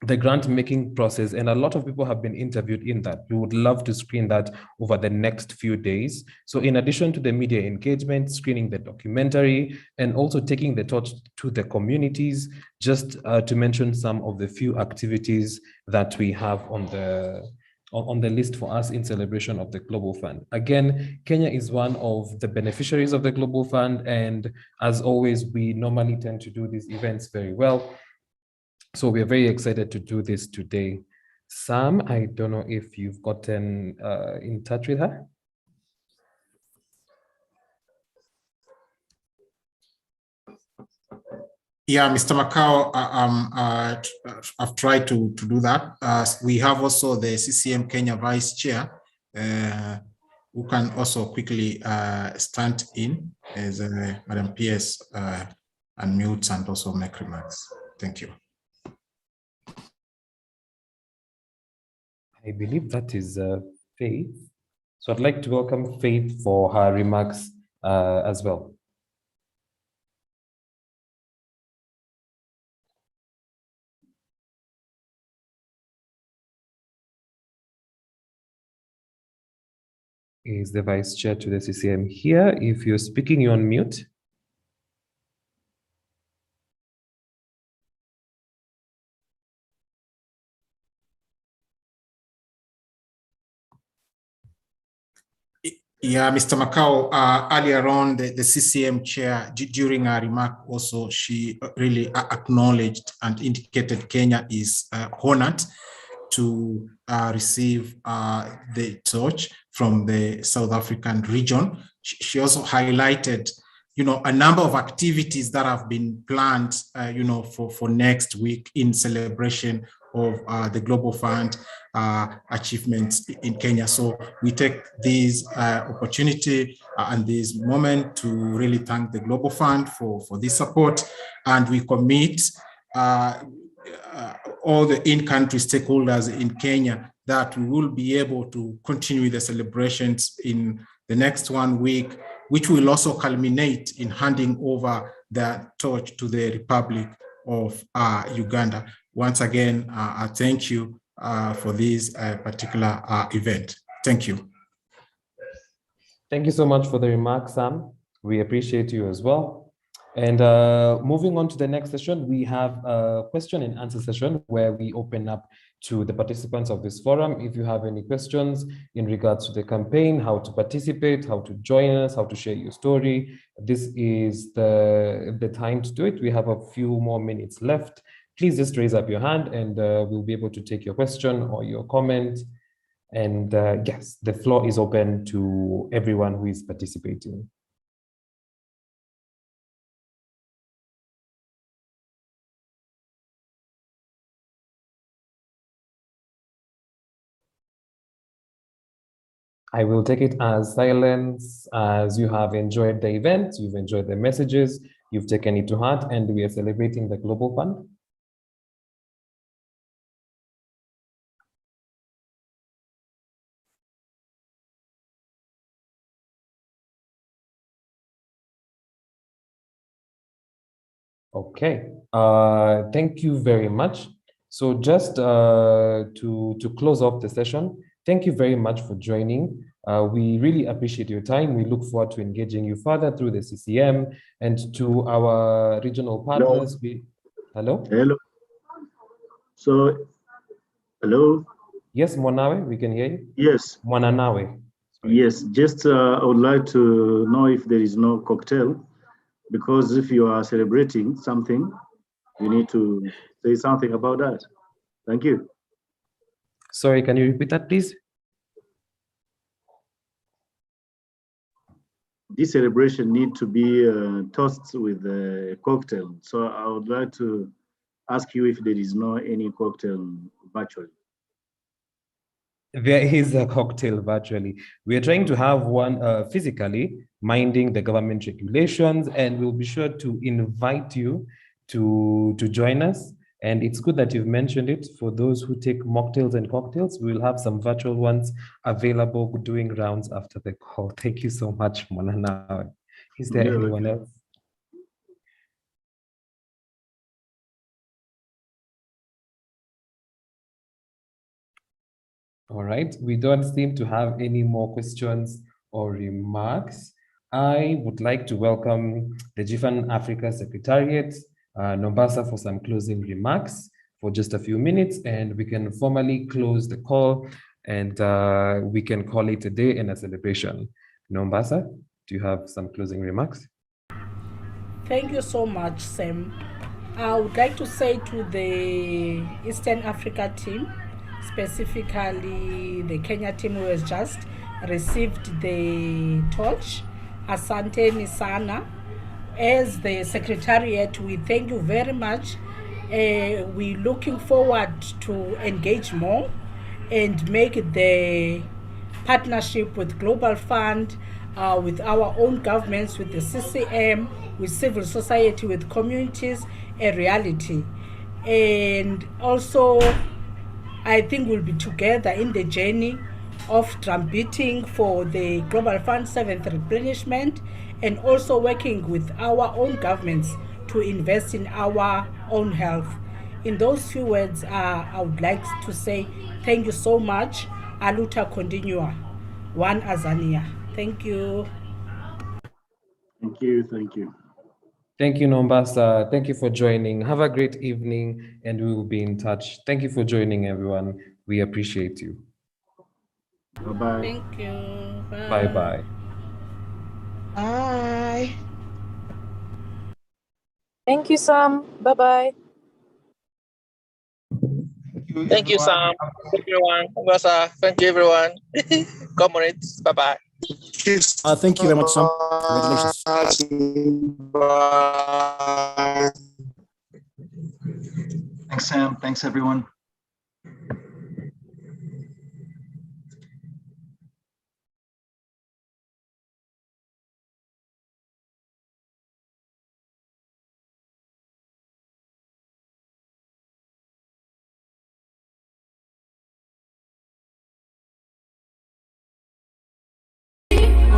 the grant making process, and a lot of people have been interviewed in that. We would love to screen that over the next few days. So in addition to the media engagement, screening the documentary, and also taking the torch to the communities, just to mention some of the few activities that we have on the list for us in celebration of the Global Fund. Again, Kenya is one of the beneficiaries of the Global Fund, and as always, we normally tend to do these events very well. So we're very excited to do this today. Sam, I don't know if you've gotten in touch with her. Yeah, Mr. Macau, I've tried to do that. We have also the CCM Kenya Vice Chair, who can also quickly stand in as Madam PS unmutes and also make remarks. Thank you. I believe that is Faith. So I'd like to welcome Faith for her remarks as well. Is the Vice Chair to the CCM here? If you're speaking, you're on mute. Yeah, Mr. Macau, earlier on, the CCM chair, during her remark also, she really acknowledged and indicated Kenya is honored to receive the torch from the South African region. She also highlighted, a number of activities that have been planned, for next week in celebration of the Global Fund achievements in Kenya. So we take this opportunity and this moment to really thank the Global Fund for this support, and we commit all the in-country stakeholders in Kenya that we will be able to continue the celebrations in the next 1 week, which will also culminate in handing over the torch to the Republic of Uganda. Once again, I thank you for this particular event. Thank you. Thank you so much for the remarks, Sam. We appreciate you as well. And moving on to the next session, we have a question and answer session where we open up to the participants of this forum. If you have any questions in regards to the campaign, how to participate, how to join us, how to share your story, this is the time to do it. We have a few more minutes left. Please just raise up your hand and we'll be able to take your question or your comment. And yes, the floor is open to everyone who is participating. I will take it as silence, as you have enjoyed the event, you've enjoyed the messages, you've taken it to heart, and we are celebrating the Global Fund. Okay, thank you very much. So just to close off the session, thank you very much for joining. We really appreciate your time. We look forward to engaging you further through the CCM and to our regional partners. Hello? Hello. So, hello? Yes, Mwanawe, we can hear you. Yes. Mwananawe. Yes, just I would like to know if there is no cocktail, because if you are celebrating something, you need to say something about that. Thank you. Sorry, can you repeat that, please? This celebration need to be toasted with a cocktail. So I would like to ask you if there is no any cocktail virtually. There is a cocktail virtually. We are trying to have one physically, minding the government regulations, and we'll be sure to invite you to join us. And it's good that you've mentioned it. For those who take mocktails and cocktails, we'll have some virtual ones available doing rounds after the call. Thank you so much, Monana. Is there anyone else? All right, we don't seem to have any more questions or remarks. I would like to welcome the GFAN Africa Secretariat, Nombasa, for some closing remarks for just a few minutes, and we can formally close the call, and we can call it a day and a celebration. Nombasa, do you have some closing remarks? Thank you so much, Sam. I would like to say to the Eastern Africa team, specifically the Kenya team who has just received the torch, Asante Sana. As the Secretariat, we thank you very much. We're looking forward to engage more and make the partnership with Global Fund, with our own governments, with the CCM, with civil society, with communities, a reality. And also, I think we'll be together in the journey of drumbeating for the Global Fund 7th replenishment, and also working with our own governments to invest in our own health. In those few words, I would like to say thank you so much. Aluta continua. One Azania. Thank you. Thank you. Thank you. Thank you, Nombasa. Thank you for joining. Have a great evening, and we will be in touch. Thank you for joining, everyone. We appreciate you. Bye-bye. Thank you. Bye-bye. Bye. Thank you, Sam. Bye-bye. Thank you, Sam. Thank you, everyone. Thank you, everyone. Comrades, bye-bye. Thank you very much, Sam. Congratulations. Bye. Thanks, Sam. Thanks, everyone.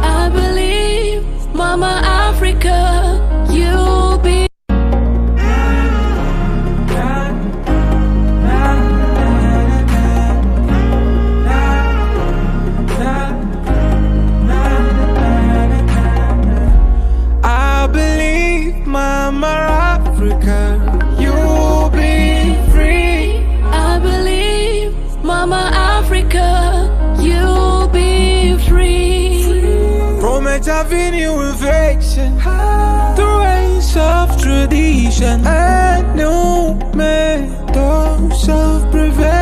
I believe, Mama Africa, you'll be. I believe, Mama Africa, you'll be free. I believe, Mama Africa, you'll be free. From a avenue affection, the race of tradition, and no methods of prevention.